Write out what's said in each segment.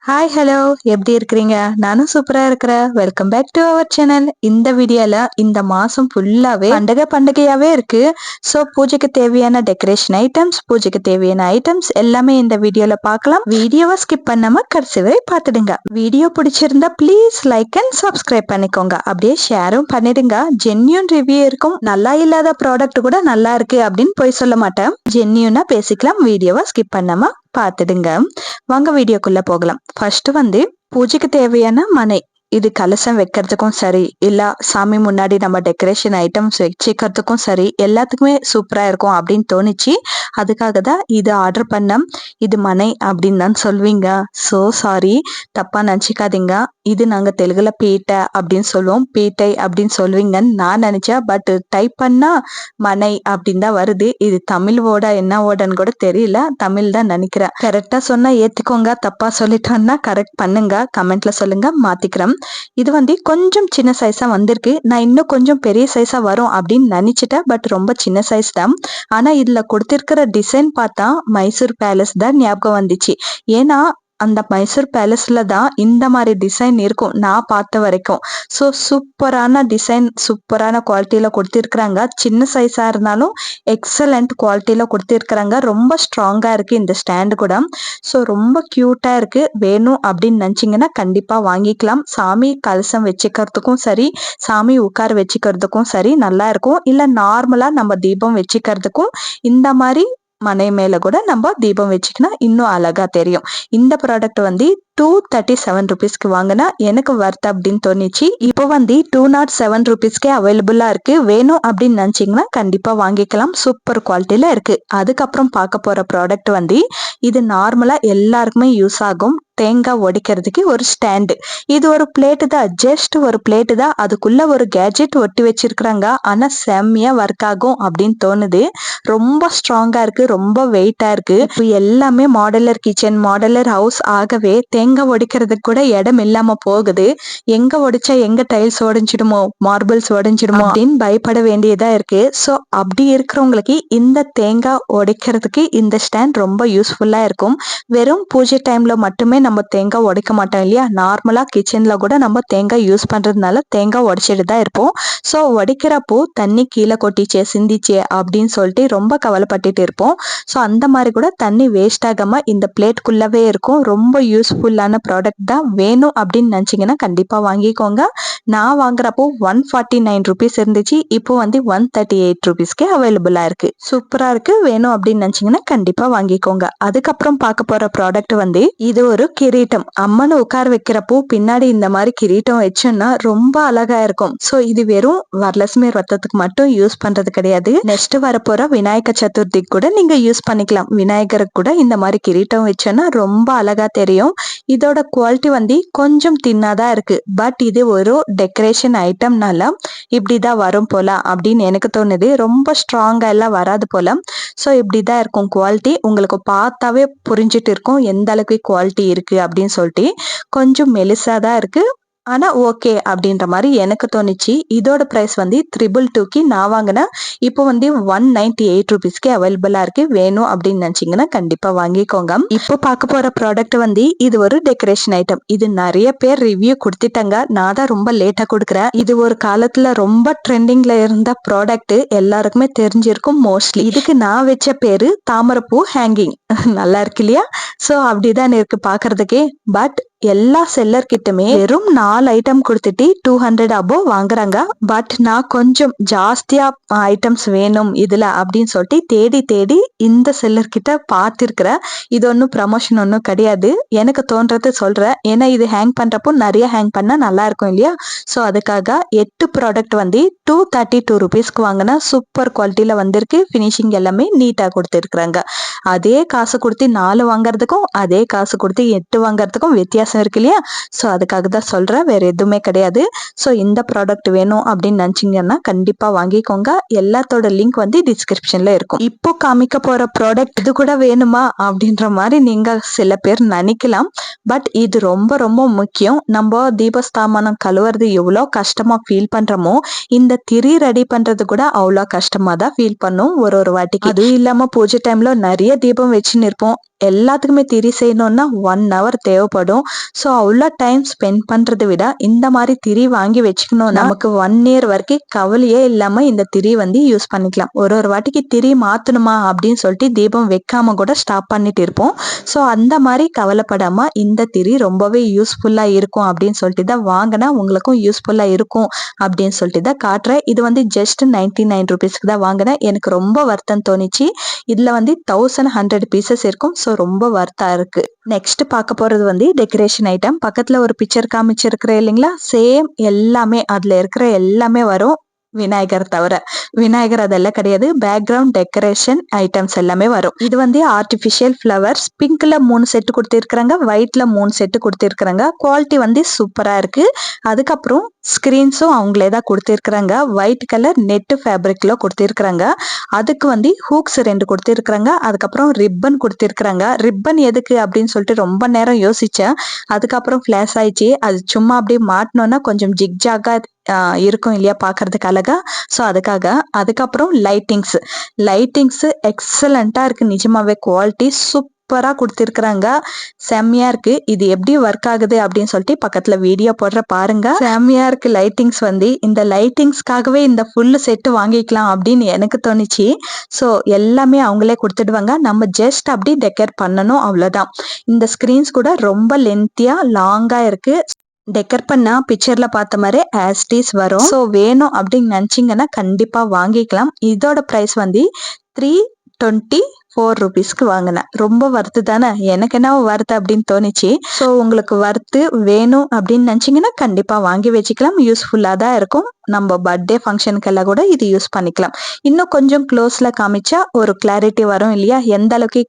Hi hello, எப்படி இருக்கிறீங்க? நானும் சூப்பரா இருக்கிறேன். Welcome back to our channel. இந்த வீடியோல இந்த மாசம் ஃபுல்லாவே பண்டிகையாவே இருக்கு. ஸோ பூஜைக்கு தேவையான டெக்கரேஷன் ஐட்டம்ஸ், பூஜைக்கு தேவையான ஐட்டம்ஸ் எல்லாமே இந்த வீடியோல பார்க்கலாம். வீடியோவை ஸ்கிப் பண்ணாம கடைசி வரை பார்த்துடுங்க. வீடியோ பிடிச்சிருந்தா ப்ளீஸ் லைக் அண்ட் சப்ஸ்கிரைப் பண்ணிக்கோங்க. அப்படியே ஷேரும் பண்ணிடுங்க. ஜென்யூன் ரிவ்யூ இருக்கும். நல்லா இல்லாத ப்ராடக்ட் கூட நல்லா இருக்கு அப்படின்னு போய் சொல்ல மாட்டேன். ஜென்யூனா பேசிக்கலாம். வீடியோவை ஸ்கிப் பண்ணாம பார்த்துடுங்க. வாங்க வீடியோக்குள்ள போகலாம். ஃபர்ஸ்ட் பூஜைக்கு தேவையான மனை. இது கலசம் வைக்கிறதுக்கும் சரி, இல்ல சாமி முன்னாடி நம்ம டெக்கரேஷன் ஐட்டம்ஸ் வச்சுக்கிறதுக்கும் சரி, எல்லாத்துக்குமே சூப்பரா இருக்கும் அப்படின்னு தோணுச்சு. அதுக்காக தான் இது ஆர்டர் பண்ணேன். இது மனை அப்படின்னு தான் சொல்வீங்க. ஸோ சாரி, தப்பா நினச்சிக்காதீங்க. இது நாங்கள் தெலுங்குல பீட்டை அப்படின்னு சொல்லுவோம். பீட்டை அப்படின்னு சொல்லுவீங்கன்னு நான் நினைச்சேன். பட் டைப் பண்ணா மனை அப்படின்னு தான் வருது. இது தமிழ் ஓட என்ன ஓடன்னு கூட தெரியல. தமிழ் தான் நினைக்கிறேன். கரெக்டா சொன்னா ஏத்துக்கோங்க, தப்பா சொல்லிட்டோம்னா கரெக்ட் பண்ணுங்க, கமெண்ட்ல சொல்லுங்க, மாத்திக்கிறேன். இது கொஞ்சம் சின்ன சைஸா வந்திருக்கு. நான் இன்னும் கொஞ்சம் பெரிய சைஸா வரும் அப்படின்னு நினைச்சிட்டேன். பட் ரொம்ப சின்ன சைஸ் தான். ஆனா இதுல கொடுத்திருக்கிற டிசைன் பார்த்தா மைசூர் பேலஸ் தான் ஞாபகம் வந்துச்சு. ஏன்னா அந்த மைசூர் பேலஸ்ல தான் இந்த மாதிரி டிசைன் இருக்கும் நான் பார்த்த வரைக்கும். ஸோ சூப்பரான டிசைன், சூப்பரான குவாலிட்டியில கொடுத்திருக்கிறாங்க. சின்ன சைஸா இருந்தாலும் எக்ஸலண்ட் குவாலிட்டியில கொடுத்திருக்கிறாங்க. ரொம்ப ஸ்ட்ராங்கா இருக்கு இந்த ஸ்டாண்டு கூட. ஸோ ரொம்ப கியூட்டா இருக்கு. வேணும் அப்படின்னு நினைச்சீங்கன்னா கண்டிப்பா வாங்கிக்கலாம். சாமி கலசம் வச்சுக்கிறதுக்கும் சரி, சாமி உட்கார வச்சுக்கிறதுக்கும் சரி நல்லா இருக்கும். இல்ல நார்மலா நம்ம தீபம் வச்சுக்கிறதுக்கும் இந்த மாதிரி மனை மேல கூட நம்ம தீபம் வச்சுக்கினா இன்னும் அழகா தெரியும். இந்த ப்ராடக்ட் 237 ருபீஸ்க்கு வாங்கினா எனக்கு வர்த் அப்படின்னு தோணுச்சு. இப்போ 207 ருபீஸ்க்கே அவைலபிளா இருக்கு. வேணும் அப்படின்னு நினைச்சீங்கன்னா கண்டிப்பா வாங்கிக்கலாம். சூப்பர் குவாலிட்டியில இருக்கு. அதுக்கப்புறம் பார்க்க போற ப்ராடக்ட் இது நார்மலா எல்லாருக்குமே யூஸ் ஆகும். தேங்காய் உடைக்கிறதுக்கு ஒரு ஸ்டாண்டு. இது ஒரு பிளேட்டு தான், ஜஸ்ட் ஒரு பிளேட்டு தான். அதுக்குள்ள ஒரு கேஜெட் ஒட்டி வச்சிருக்கிறாங்க. ஆனா செம்மையா ஒர்க் ஆகும் அப்படின்னு தோணுது. ரொம்ப ஸ்ட்ராங்கா இருக்கு, ரொம்ப வெயிட்டா இருக்கு. எல்லாமே மாடலர் கிச்சன், மாடலர் ஹவுஸ் ஆகவே தேங்காய் உடைக்கிறதுக்கு கூட இடம் இல்லாம போகுது. எங்க உடைச்சா எங்க டைல்ஸ் உடைஞ்சிடுமோ, மார்பிள்ஸ் உடைஞ்சிடுமோ அப்படின்னு பயப்பட வேண்டியதா இருக்கு. ஸோ அப்படி இருக்கிறவங்களுக்கு இந்த தேங்காய் உடைக்கிறதுக்கு இந்த ஸ்டாண்ட் ரொம்ப யூஸ்ஃபுல்லா இருக்கும். வெறும் பூஜை டைம்ல மட்டுமே நம்ம தேங்காய் உடைக்க மாட்டோம் இல்லையா, நார்மலா கிச்சன்ல கூட நம்ம தேங்காய் யூஸ் பண்றதுனால தேங்காய் உடைச்சிட்டு தான் இருப்போம். ஸோ உடைக்கிறப்போ தண்ணி கீழே கொட்டிச்சே, சிந்திச்சே அப்படின்னு சொல்லிட்டு ரொம்ப கவலைப்பட்டுட்டு இருப்போம். ஸோ அந்த மாதிரி கூட தண்ணி வேஸ்ட் ஆகாம இந்த பிளேட்குள்ளவே இருக்கும். ரொம்ப யூஸ்ஃபுல்லான ப்ராடக்ட் தான். வேணும் அப்படின்னு நினைச்சீங்கன்னா கண்டிப்பா வாங்கிக்கோங்க. நான் வாங்குறப்போ 149 ருபீஸ் இருந்துச்சு. இப்போ 138 ருபீஸ்க்கே அவைலபிளா இருக்கு. சூப்பரா இருக்கு. வேணும் அப்படின்னு நினைச்சீங்கன்னா கண்டிப்பா வாங்கிக்கோங்க. அதுக்கப்புறம் பார்க்க போற ப்ராடக்ட் இது ஒரு கிரீட்டம். அம்மனை உட்கார வைக்கிறப்போ பின்னாடி இந்த மாதிரி கிரீட்டம் வச்சோம்னா ரொம்ப அழகா இருக்கும். சோ இது வெறும் வரலட்சுமி ரத்தத்துக்கு மட்டும் யூஸ் பண்றது கிடையாது. நெக்ஸ்ட் வரப்போற விநாயகர் சதுர்த்திக்கு கூட நீங்க யூஸ் பண்ணிக்கலாம். விநாயகருக்கு கூட இந்த மாதிரி கிரீட்டம் வச்சோம்னா ரொம்ப அழகா தெரியும். இதோட குவாலிட்டி கொஞ்சம் தின்னாதான் இருக்கு. பட் இது ஒரு டெக்கரேஷன் ஐட்டம்னால இப்படிதான் வரும் போல அப்படின்னு எனக்கு தோணுது. ரொம்ப ஸ்ட்ராங்கா எல்லாம் வராது போல. ஸோ இப்படிதான் இருக்கும் குவாலிட்டி. உங்களுக்கு பார்த்தாவே புரிஞ்சுட்டு இருக்கும் எந்த அளவுக்கு குவாலிட்டி இருக்கு அப்படின்னு சொல்லிட்டு. கொஞ்சம் மெலிசா தான் இருக்கு. ஆனா ஓகே அப்படின்ற மாதிரி எனக்கு தோணுச்சு. இதோட பிரைஸ் 222க்கு நான் வாங்கினேன். இப்போ 198 ருபீஸ்க்கு அவைலபிளா இருக்கு. வேணும் அப்படின்னு நினைச்சீங்கன்னா கண்டிப்பா வாங்கிக்கோங்க. இப்போ பார்க்க போற ப்ராடக்ட் இது ஒரு டெக்கரேஷன் ஐட்டம். இது நிறைய பேர் ரிவ்யூ கொடுத்துட்டாங்க. நான் தான் ரொம்ப லேட்டா கொடுக்குறேன். இது ஒரு காலத்துல ரொம்ப ட்ரெண்டிங்ல இருந்த ப்ராடக்ட், எல்லாருக்குமே தெரிஞ்சிருக்கும் மோஸ்ட்லி. இதுக்கு நான் வச்ச பேரு தாமரைப்பூ ஹேங்கிங். நல்லா இருக்கு இல்லையா? சோ அப்படிதான் இருக்கு பாக்குறதுக்கே. பட் எல்லா செல்லர் கிட்டமே வெறும் 4 ஐட்டம் கொடுத்துட்டு 200 அபோவ் வாங்குறாங்க. பட் நான் கொஞ்சம் ஜாஸ்தியா ஐட்டம்ஸ் வேணும் இதுல அப்படின்னு சொல்லிட்டு தேடி தேடி இந்த செல்லர் கிட்ட பார்த்திருக்கிறேன். இது ஒன்றும் ப்ரமோஷன் ஒன்றும் கிடையாது. எனக்கு தோன்றது சொல்றேன். ஏன்னா இது ஹேங் பண்றப்போ நிறைய ஹேங் பண்ணா நல்லா இருக்கும் இல்லையா? ஸோ அதுக்காக 8 ப்ராடக்ட் 232 ருபீஸ்க்கு வாங்கினா சூப்பர் குவாலிட்டியில வந்திருக்கு. ஃபினிஷிங் எல்லாமே நீட்டா கொடுத்துருக்குறாங்க. அதே காசு கொடுத்து 4 வாங்குறதுக்கும் அதே காசு கொடுத்து 8 வாங்குறதுக்கும் வித்தியாசம் இருக்கு இல்லையா? ஸோ அதுக்காக தான் சொல்றேன், வேற எதுவுமே கிடையாது. ஸோ இந்த ப்ராடக்ட் வேணும் அப்படின்னு நினைச்சீங்கன்னா கண்டிப்பா வாங்கிக்கோங்க. எல்லாத்தோட லிங்க் டிஸ்கிரிப்ஷன்ல இருக்கும். இப்போ காமிக்க போற ப்ராடக்ட் இது கூட வேணுமா அப்படின்ற மாதிரி நீங்க சில பேர் நினைக்கலாம். பட் இது ரொம்ப ரொம்ப முக்கியம். நம்ம தீபஸ்தாமனம் கழுவுறது எவ்வளோ கஷ்டமா ஃபீல் பண்றோமோ, இந்த திரி ரெடி பண்றது கூட அவ்வளோ கஷ்டமா தான் ஃபீல் பண்ணும் ஒரு வாட்டிக்கு. அதுவும் இல்லாம பூஜை டைம்ல நிறைய தீபம் வச்சுன்னு இருப்போம். எல்லாத்துக்குமே திரி செய்யணும்னா 1 hour தேவைப்படும். ஸோ அவ்வளோ டைம் ஸ்பெண்ட் பண்றதை விட இந்த மாதிரி திரி வாங்கி வச்சுக்கணும், நமக்கு 1 year வரைக்கும் கவலையே இல்லாம இந்த திரி வந்து யூஸ் பண்ணிக்கலாம். ஒரு வாட்டிக்கு திரி மாத்தணுமா அப்படின்னு சொல்லிட்டு தீபம் வைக்காம கூட ஸ்டாப் பண்ணிட்டு இருப்போம். ஸோ அந்த மாதிரி கவலைப்படாம இந்த திரி ரொம்பவே யூஸ்ஃபுல்லா இருக்கும் அப்படின்னு சொல்லிட்டு தான் வாங்கினா உங்களுக்கும் யூஸ்ஃபுல்லா இருக்கும் அப்படின்னு சொல்லிட்டு தான் காட்டுறேன். இது வந்து ஜஸ்ட் 99 rupeesக்கு தான் வாங்கினேன். எனக்கு ரொம்ப வருத்தம் தோணிச்சு. இதுல வந்து 1100 பீசஸ் இருக்கும். ஸோ ரொம்ப வர்த்தா இருக்கு. நெக்ஸ்ட் பார்க்க போறது வந்து டெக்கரேஷன் ஐட்டம். பக்கத்துல ஒரு பிக்சர் காமிச்சிருக்கிறேன் இல்லைங்களா, சேம் எல்லாமே அதுல இருக்கிற எல்லாமே வரும், விநாயகர் தவிர. விநாயகர் அதெல்லாம் கிடையாது, பேக்ரவுண்ட் டெக்கரேஷன் ஐட்டம்ஸ் எல்லாமே வரும். இது வந்து ஆர்டிபிஷியல் ஃப்ளவர்ஸ். பிங்க்ல 3 செட்டு கொடுத்திருக்காங்க, ஒயிட்ல 3 செட்டு கொடுத்திருக்காங்க. குவாலிட்டி வந்து சூப்பரா இருக்கு. அதுக்கப்புறம் ஸ்கிரீன்ஸும் அவங்களே தான் கொடுத்திருக்காங்க. ஒயிட் கலர் நெட் ஃபேப்ரிக்ல கொடுத்திருக்காங்க. அதுக்கு வந்து ஹூக்ஸ் 2 கொடுத்திருக்காங்க. அதுக்கப்புறம் ரிப்பன் கொடுத்திருக்காங்க. ரிப்பன் எதுக்கு அப்படின்னு சொல்லிட்டு ரொம்ப நேரம் யோசிச்சேன். அதுக்கப்புறம் ஃபிளாஷ் ஆயிடுச்சு. அது சும்மா அப்படியே மாட்டினோன்னா கொஞ்சம் ஜிக்ஜாகா இருக்கும் இல்லையா பாக்குறதுக்கு அழகா. ஸோ அதுக்காக. அதுக்கப்புறம் லைட்டிங்ஸ் எக்ஸலண்டா இருக்கு. நிஜமாவே குவாலிட்டி சூப்பரா கொடுத்திருக்கிறாங்க. செம்மையா இருக்கு. இது எப்படி ஒர்க் ஆகுது அப்படின்னு சொல்லிட்டு பக்கத்துல வீடியோ போடுற பாருங்க. செம்மையா இருக்கு லைட்டிங்ஸ் வந்து. இந்த லைட்டிங்ஸ்க்காகவே இந்த ஃபுல் செட்டு வாங்கிக்கலாம் அப்படின்னு எனக்கு தோணுச்சு. ஸோ எல்லாமே அவங்களே கொடுத்துடுவாங்க, நம்ம ஜஸ்ட் அப்படி டெக்கர் பண்ணணும், அவ்வளவுதான். இந்த ஸ்கிரீன்ஸ் கூட ரொம்ப லென்த்தியா லாங்கா இருக்கு. டெக்கர் பண்ணா பிக்சர்ல பார்த்த மாதிரி ஆஸ்டீஸ் வரும். ஸோ வேணும் அப்படின்னு நினைச்சீங்கன்னா கண்டிப்பா வாங்கிக்கலாம். இதோட பிரைஸ் வந்து 324 rupeesக்கு வாங்கினேன். ரொம்ப வர்த்து தானே, எனக்கு என்ன வர்த்து அப்படின்னு தோணுச்சு. ஸோ உங்களுக்கு வர்த்து வேணும் அப்படின்னு நினைச்சீங்கன்னா கண்டிப்பா வாங்கி வச்சுக்கலாம். யூஸ்ஃபுல்லா தான் இருக்கும். நம்ம பர்த்டே ஃபங்க்ஷனுக்கெல்லாம் கூட இது யூஸ் பண்ணிக்கலாம். இன்னும் கொஞ்சம் க்ளோஸ்ல காமிச்சா ஒரு கிளாரிட்டி வரும் இல்லையா, எந்த அளவுக்கு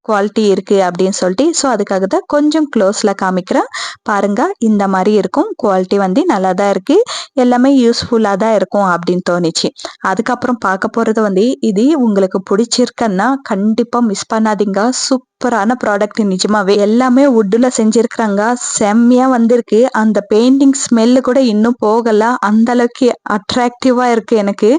குவாலிட்டி இருக்கு அப்படின்னு சொல்லிட்டு. ஸோ அதுக்காக தான் கொஞ்சம் க்ளோஸ்ல காமிக்கிறேன் பாருங்க. இந்த மாதிரி இருக்கும். குவாலிட்டி வந்து நல்லா தான் இருக்கு. எல்லாமே யூஸ்ஃபுல்லா தான் இருக்கும் அப்படின்னு தோணுச்சு. அதுக்கப்புறம் பார்க்க போறது வந்து, இது உங்களுக்கு பிடிச்சிருக்குன்னா கண்டிப்பா மிஸ் பண்ணாதீங்க. சூப்பரான ப்ராடக்ட். நிஜமாவே எல்லாமே வுட்ல செஞ்சிருக்கிறாங்க. செம்மையா வந்திருக்கு. அந்த பெயிண்டிங் ஸ்மெல்லு கூட இன்னும் போகல, அந்த அளவுக்கு அட்ராக்டிவா இருக்கு. எனக்கு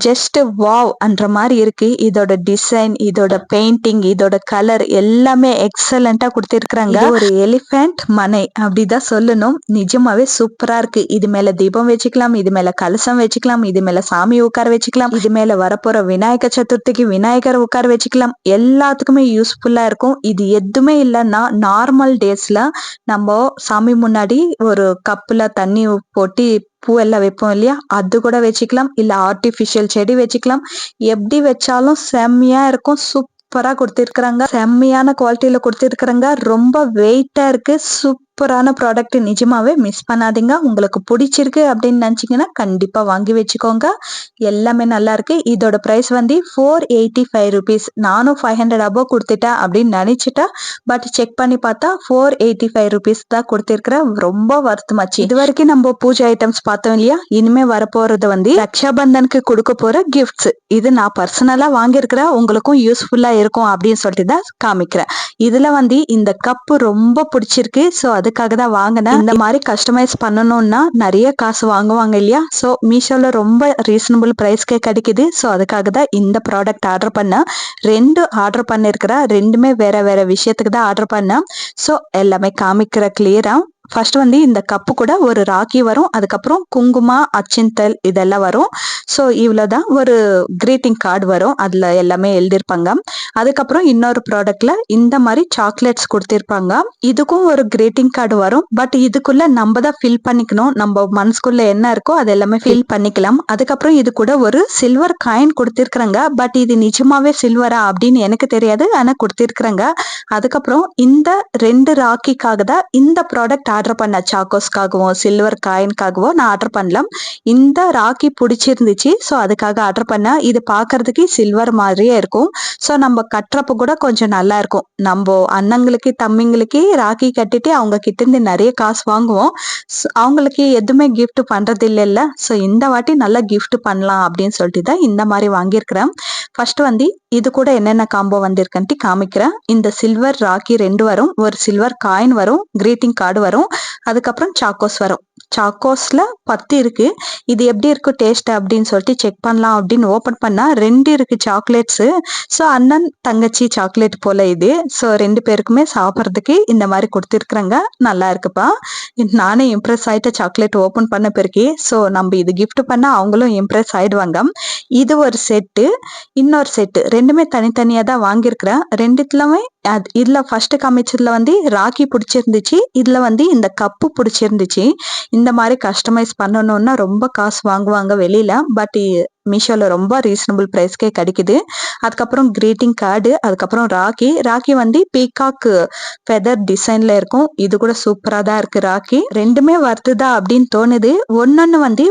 ஜஸ்ட் வாவ் அன்ற மாதிரி இருக்கு. இதோட டிசைன், இதோட பெயிண்டிங், இதோட கலர் எல்லாமே எக்ஸலண்டா கொடுத்திருக்கிறாங்க. ஒரு எலிஃபென்ட் மனை அப்படிதான் சொல்லணும். நிஜமாவே சூப்பரா இருக்கு. இது மேல தீபம் வச்சுக்கலாம், இது மேல கலசம் வச்சுக்கலாம், இது மேல சாமி உட்கார வச்சுக்கலாம், இது மேல வரப்போற விநாயகர் சதுர்த்திக்கு விநாயகர் உட்கார வச்சுக்கலாம். எல்லாத்துக்குமே யூஸ்ஃபுல்லா இருக்கும். இது எதுவுமே இல்லைன்னா நார்மல் டேஸ்ல நம்ம சாமி முன்னாடி ஒரு கப்புல தண்ணி போட்டு பூ எல்லாம் வைப்போம் இல்லையா, அது கூட வச்சுக்கலாம். இல்ல ஆர்டிபிஷியல் செடி வச்சுக்கலாம். எப்படி வச்சாலும் செம்மையா இருக்கும். சூப்பரா கொடுத்திருக்கிறாங்க. செம்மையான குவாலிட்டியில கொடுத்திருக்கிறாங்க. ரொம்ப வெயிட்டா இருக்கு. சூப்பரான ப்ராடக்ட். நிஜமாவே மிஸ் பண்ணாதீங்க. உங்களுக்கு பிடிச்சிருக்கு அப்படின்னு நினைச்சீங்கன்னா கண்டிப்பா வாங்கி வச்சுக்கோங்க. எல்லாமே நல்லா இருக்கு. இதோட பிரைஸ் வந்து 485 rupees. நானும் 500 above கொடுத்துட்டேன் அப்படின்னு நினைச்சிட்டேன். பட் செக் பண்ணி பார்த்தா 485 rupees தான் கொடுத்திருக்கிறேன். ரொம்ப வருத்தமாச்சு. இது வரைக்கும் நம்ம பூஜை ஐட்டம்ஸ் பார்த்தோம் இல்லையா, இனிமே வரப்போறது வந்து ரக்ஷாபந்தனுக்கு கொடுக்க போற கிஃப்ட்ஸ். இது நான் பர்சனலா வாங்கியிருக்கிறேன், உங்களுக்கும் யூஸ்ஃபுல்லா இருக்கும் அப்படின்னு சொல்லிட்டு தான் காமிக்கிறேன். இதுல வந்து இந்த கப்பு ரொம்ப பிடிச்சிருக்கு. ஸோ அதுக்காக தான் வாங்கினேன். இந்த மாதிரி கஸ்டமைஸ் பண்ணணும்னா நிறைய காசு வாங்குவாங்க இல்லையா. ஸோ மீஷோல ரொம்ப ரீசனபிள் பிரைஸ்க்கே கிடைக்குது. ஸோ அதுக்காக தான் இந்த ப்ராடக்ட் ஆர்டர் பண்ணேன். 2 ஆர்டர் பண்ணிருக்கிறேன். 2மே வேற வேற விஷயத்துக்கு தான் ஆர்டர் பண்ணேன். ஸோ எல்லாமே காமிக்கிற கிளியரா. ஃபர்ஸ்ட் வந்து இந்த கப்பு கூட ஒரு ராக்கி வரும். அதுக்கப்புறம் குங்குமா, அச்சிந்தல் இதெல்லாம் வரும். ஸோ இவ்வளோதான். ஒரு கிரீட்டிங் கார்டு வரும், அதுல எல்லாமே எழுதியிருப்பாங்க. அதுக்கப்புறம் இன்னொரு ப்ராடக்ட்ல இந்த மாதிரி சாக்லேட்ஸ் கொடுத்திருப்பாங்க. இதுக்கும் ஒரு கிரீட்டிங் கார்டு வரும். பட் இதுக்குள்ள நம்ம தான் ஃபில் பண்ணிக்கணும். நம்ம மனசுக்குள்ள என்ன இருக்கோ அது எல்லாமே ஃபில் பண்ணிக்கலாம். அதுக்கப்புறம் இது கூட ஒரு சில்வர் காயின் கொடுத்திருக்கிறாங்க. பட் இது நிஜமாவே சில்வரா அப்படின்னு எனக்கு தெரியாது, ஆனா கொடுத்திருக்கிறாங்க. அதுக்கப்புறம் இந்த 2 ராக்கிக்காக தான் இந்த ப்ராடக்ட் ஆர்டர் பண்ண. சாக்கோஸ்க்காகவும் சில்வர் காயின்காகவும் நான் ஆர்டர் பண்ணலாம். இந்த ராக்கி பிடிச்சிருந்துச்சு. ஸோ அதுக்காக ஆர்டர் பண்ண. இது பார்க்கறதுக்கு சில்வர் மாதிரியே இருக்கும். ஸோ நம்ம கட்டுறப்ப கூட கொஞ்சம் நல்லா இருக்கும். நம்ம அண்ணங்களுக்கு தம்பிங்களுக்கு ராக்கி கட்டிட்டு அவங்க கிட்ட இருந்து நிறைய காசு வாங்குவோம். அவங்களுக்கு எதுவுமே கிஃப்ட் பண்றது இல்லைல்ல. ஸோ இந்த வாட்டி நல்லா கிஃப்ட் பண்ணலாம் அப்படின்னு சொல்லிட்டு தான் இந்த மாதிரி வாங்கியிருக்கிறேன். ஃபர்ஸ்ட் வந்து இது கூட என்னென்ன காம்போ வந்திருக்குன்ட்டு காமிக்கிறேன். இந்த சில்வர் ராக்கி 2 வரும், ஒரு சில்வர் காயின் வரும், கிரீட்டிங் கார்டு வரும், அதுக்கப்புறம் சாக்கோஸ் வரும். சாக்கோஸ்ல 10 இருக்கு. இது எப்படி இருக்கும் டேஸ்ட் அப்படின்னு சொல்லிட்டு செக் பண்ணலாம் அப்படின்னு ஓபன் பண்ணா 2 இருக்கு சாக்லேட்ஸ். ஸோ அண்ணன் தங்கச்சி சாக்லேட் போல இது. ஸோ 2 பேருக்குமே சாப்பிட்றதுக்கு இந்த மாதிரி கொடுத்துருக்குறாங்க. நல்லா இருக்குப்பா. நானே இம்ப்ரெஸ் ஆயிட்ட சாக்லேட் ஓபன் பண்ண பிறகு. ஸோ நம்ம இது கிஃப்ட் பண்ணா அவங்களும் இம்ப்ரெஸ் ஆயிடுவாங்க. இது ஒரு செட்டு, இன்னொரு செட்டு, ரெண்டுமே தனித்தனியா தான் வாங்கியிருக்கிறேன். ரெண்டுத்துலமே இதுல ஃபர்ஸ்ட் காமிச்சதுல வந்து ராக்கி பிடிச்சிருந்துச்சு, இதுல வந்து இந்த கப்பு பிடிச்சிருந்துச்சு. இந்த மாதிரி கஸ்டமைஸ் பண்ணணும்னா ரொம்ப காசு வாங்குவாங்க வெளியில. பட் மீஷோல ரொம்ப ரீசனபிள் பிரைஸ்க்கே கிடைக்குது. அதுக்கப்புறம் கிரீட்டிங் கார்டு, அதுக்கப்புறம் ராக்கி வந்து பீகாக் ஃபெதர் டிசைன்ல இருக்கும். இது கூட சூப்பரா தான் இருக்கு ராக்கி. ரெண்டுமே வருதுதா அப்படின்னு தோணுது. ஒன்னு வந்து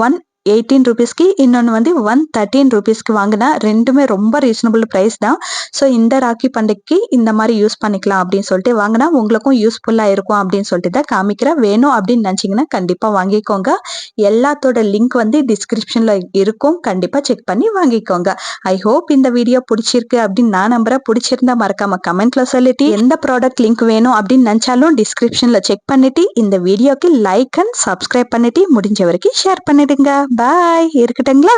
118 rupeesக்கு, இன்னொன்று வந்து 113 rupeesக்கு வாங்கினா. ரெண்டுமே ரொம்ப ரீசனபிள் ப்ரைஸ் தான். ஸோ இந்த ராக்கி பண்டிகைக்கு இந்த மாதிரி யூஸ் பண்ணிக்கலாம் அப்படின்னு சொல்லிட்டு வாங்கினா உங்களுக்கும் யூஸ்ஃபுல்லாக இருக்கும் அப்படின்னு சொல்லிட்டு தான் காமிக்கிறேன். வேணும் அப்படின்னு நினச்சிங்கன்னா கண்டிப்பாக வாங்கிக்கோங்க. எல்லாத்தோட லிங்க் வந்து டிஸ்கிரிப்ஷனில் இருக்கும், கண்டிப்பாக செக் பண்ணி வாங்கிக்கோங்க. ஐ ஹோப் இந்த வீடியோ பிடிச்சிருக்கு அப்படின்னு நான் நம்புறேன். பிடிச்சிருந்தா மறக்காம கமெண்ட்ல சொல்லிட்டு, எந்த ப்ராடக்ட் லிங்க் வேணும் அப்படின்னு நினச்சாலும் டிஸ்கிரிப்ஷனில் செக் பண்ணிட்டு இந்த வீடியோக்கு லைக் அண்ட் சப்ஸ்கிரைப் பண்ணிட்டு முடிஞ்ச வரைக்கும் ஷேர் பண்ணிடுங்க. பாய், இருக்கட்டுங்களா?